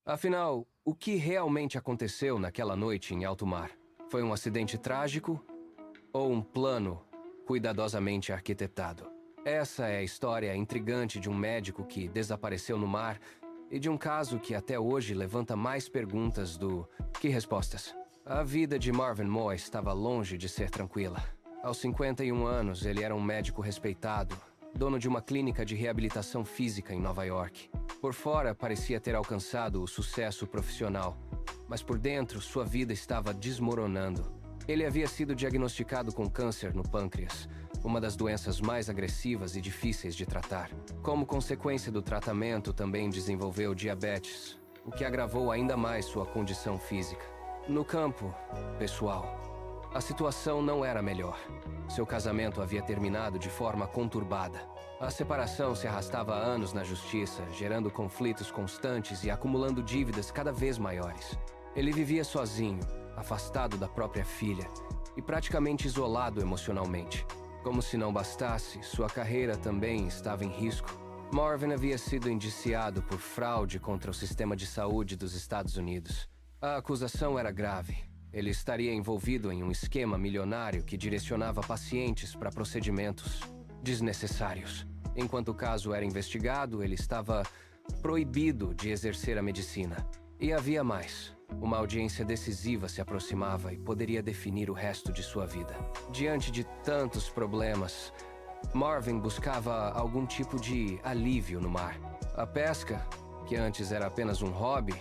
Afinal, o que realmente aconteceu naquela noite em alto mar? Foi um acidente trágico ou um plano cuidadosamente arquitetado? Essa é a história intrigante de um médico que desapareceu no mar e de um caso que até hoje levanta mais perguntas do que respostas. A vida de Marvin Moy estava longe de ser tranquila. Aos 51 anos, ele era um médico respeitado, dono de uma clínica de reabilitação física em Nova York. Por fora, parecia ter alcançado o sucesso profissional, mas por dentro, sua vida estava desmoronando. Ele havia sido diagnosticado com câncer no pâncreas, uma das doenças mais agressivas e difíceis de tratar. Como consequência do tratamento, também desenvolveu diabetes, o que agravou ainda mais sua condição física. No campo pessoal, a situação não era melhor. Seu casamento havia terminado de forma conturbada. A separação se arrastava há anos na justiça, gerando conflitos constantes e acumulando dívidas cada vez maiores. Ele vivia sozinho, afastado da própria filha e praticamente isolado emocionalmente. Como se não bastasse, sua carreira também estava em risco. Marvin havia sido indiciado por fraude contra o sistema de saúde dos Estados Unidos. A acusação era grave. Ele estaria envolvido em um esquema milionário que direcionava pacientes para procedimentos desnecessários. Enquanto o caso era investigado, ele estava proibido de exercer a medicina. E havia mais. Uma audiência decisiva se aproximava e poderia definir o resto de sua vida. Diante de tantos problemas, Marvin buscava algum tipo de alívio no mar. A pesca, que antes era apenas um hobby,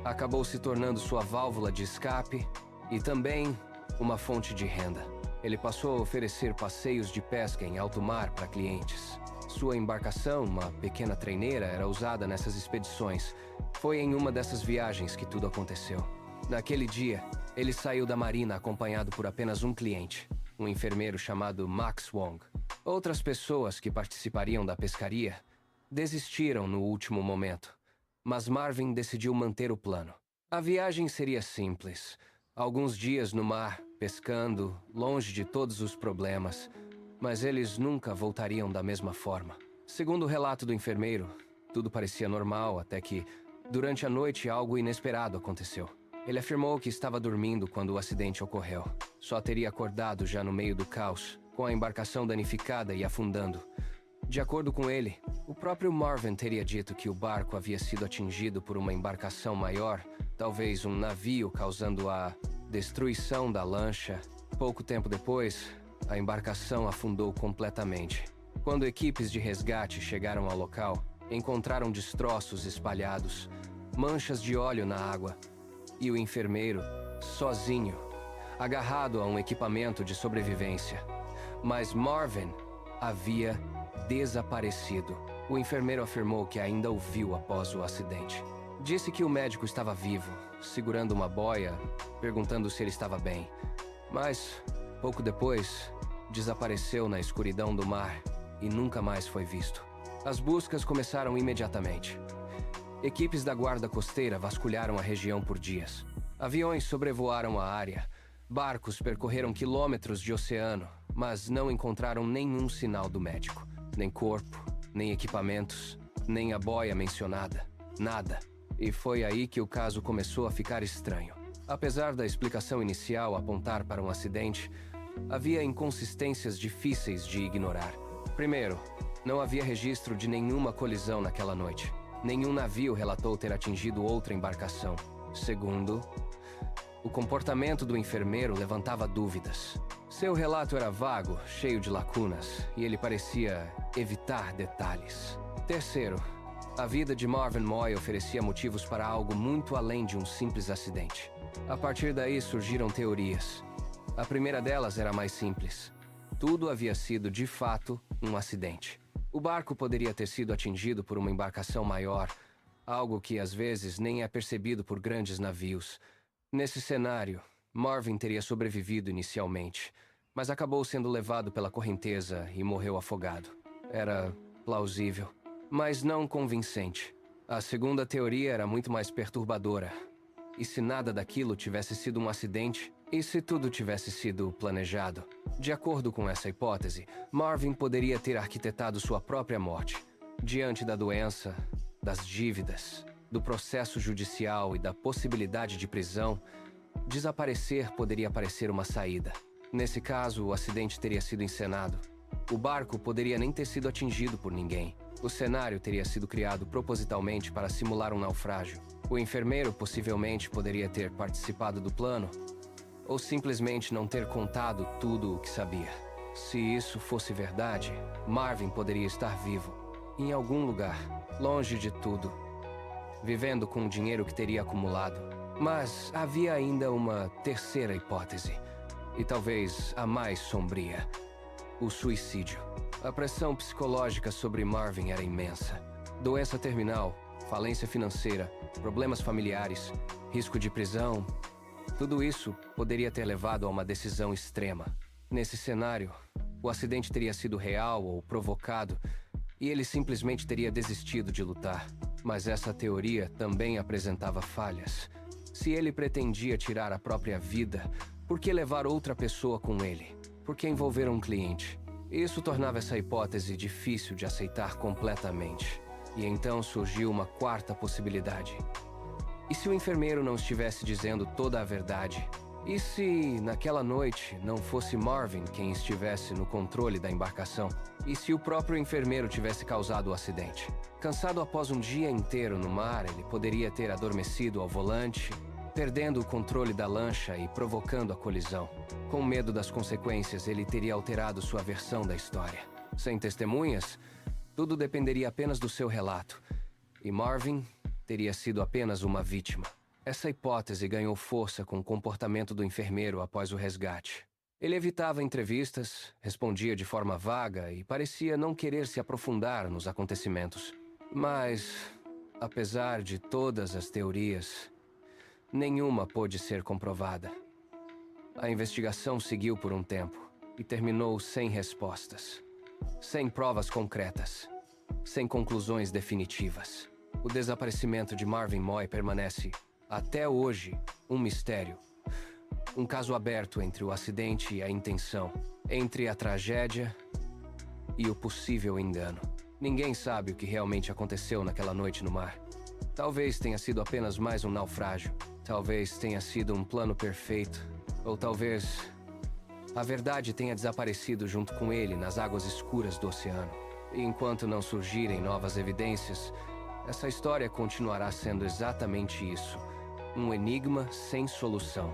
acabou se tornando sua válvula de escape e também uma fonte de renda. Ele passou a oferecer passeios de pesca em alto mar para clientes. Sua embarcação, uma pequena treineira, era usada nessas expedições. Foi em uma dessas viagens que tudo aconteceu. Naquele dia, ele saiu da marina acompanhado por apenas um cliente, um enfermeiro chamado Max Wong. Outras pessoas que participariam da pescaria desistiram no último momento, mas Marvin decidiu manter o plano. A viagem seria simples. Alguns dias no mar, pescando, longe de todos os problemas, mas eles nunca voltariam da mesma forma. Segundo o relato do enfermeiro, tudo parecia normal até que, durante a noite, algo inesperado aconteceu. Ele afirmou que estava dormindo quando o acidente ocorreu. Só teria acordado já no meio do caos, com a embarcação danificada e afundando. De acordo com ele, o próprio Marvin teria dito que o barco havia sido atingido por uma embarcação maior, talvez um navio, causando a destruição da lancha. Pouco tempo depois, a embarcação afundou completamente. Quando equipes de resgate chegaram ao local, encontraram destroços espalhados, manchas de óleo na água, e o enfermeiro, sozinho, agarrado a um equipamento de sobrevivência. Mas Marvin havia desaparecido. O enfermeiro afirmou que ainda o viu após o acidente. Disse que o médico estava vivo, segurando uma boia, perguntando se ele estava bem. Mas, pouco depois, desapareceu na escuridão do mar e nunca mais foi visto. As buscas começaram imediatamente. Equipes da guarda costeira vasculharam a região por dias. Aviões sobrevoaram a área. Barcos percorreram quilômetros de oceano, mas não encontraram nenhum sinal do médico. Nem corpo, nem equipamentos, nem a boia mencionada. Nada. E foi aí que o caso começou a ficar estranho. Apesar da explicação inicial apontar para um acidente, havia inconsistências difíceis de ignorar. Primeiro, não havia registro de nenhuma colisão naquela noite. Nenhum navio relatou ter atingido outra embarcação. Segundo, o comportamento do enfermeiro levantava dúvidas. Seu relato era vago, cheio de lacunas, e ele parecia evitar detalhes. Terceiro, a vida de Marvin Moy oferecia motivos para algo muito além de um simples acidente. A partir daí surgiram teorias. A primeira delas era mais simples. Tudo havia sido, de fato, um acidente. O barco poderia ter sido atingido por uma embarcação maior, algo que às vezes nem é percebido por grandes navios. Nesse cenário, Marvin teria sobrevivido inicialmente, mas acabou sendo levado pela correnteza e morreu afogado. Era plausível, mas não convincente. A segunda teoria era muito mais perturbadora. E se nada daquilo tivesse sido um acidente? E se tudo tivesse sido planejado? De acordo com essa hipótese, Marvin poderia ter arquitetado sua própria morte. Diante da doença, das dívidas do processo judicial e da possibilidade de prisão, desaparecer poderia parecer uma saída. Nesse caso, o acidente teria sido encenado. O barco poderia nem ter sido atingido por ninguém. O cenário teria sido criado propositalmente para simular um naufrágio. O enfermeiro possivelmente poderia ter participado do plano, ou simplesmente não ter contado tudo o que sabia. Se isso fosse verdade, Marvin poderia estar vivo, em algum lugar, longe de tudo, vivendo com o dinheiro que teria acumulado. Mas havia ainda uma terceira hipótese, e talvez a mais sombria: o suicídio. A pressão psicológica sobre Marvin era imensa. Doença terminal, falência financeira, problemas familiares, risco de prisão. Tudo isso poderia ter levado a uma decisão extrema. Nesse cenário, o acidente teria sido real ou provocado, e ele simplesmente teria desistido de lutar. Mas essa teoria também apresentava falhas. Se ele pretendia tirar a própria vida, por que levar outra pessoa com ele? Por que envolver um cliente? Isso tornava essa hipótese difícil de aceitar completamente. E então surgiu uma quarta possibilidade. E se o enfermeiro não estivesse dizendo toda a verdade? E se, naquela noite, não fosse Marvin quem estivesse no controle da embarcação? E se o próprio enfermeiro tivesse causado o acidente? Cansado após um dia inteiro no mar, ele poderia ter adormecido ao volante, perdendo o controle da lancha e provocando a colisão. Com medo das consequências, ele teria alterado sua versão da história. Sem testemunhas, tudo dependeria apenas do seu relato. E Marvin teria sido apenas uma vítima. Essa hipótese ganhou força com o comportamento do enfermeiro após o resgate. Ele evitava entrevistas, respondia de forma vaga e parecia não querer se aprofundar nos acontecimentos. Mas, apesar de todas as teorias, nenhuma pôde ser comprovada. A investigação seguiu por um tempo e terminou sem respostas, sem provas concretas, sem conclusões definitivas. O desaparecimento de Marvin Moy permanece, até hoje, um mistério. Um caso aberto entre o acidente e a intenção, entre a tragédia e o possível engano. Ninguém sabe o que realmente aconteceu naquela noite no mar. Talvez tenha sido apenas mais um naufrágio. Talvez tenha sido um plano perfeito. Ou talvez a verdade tenha desaparecido junto com ele nas águas escuras do oceano. E enquanto não surgirem novas evidências, essa história continuará sendo exatamente isso: um enigma sem solução.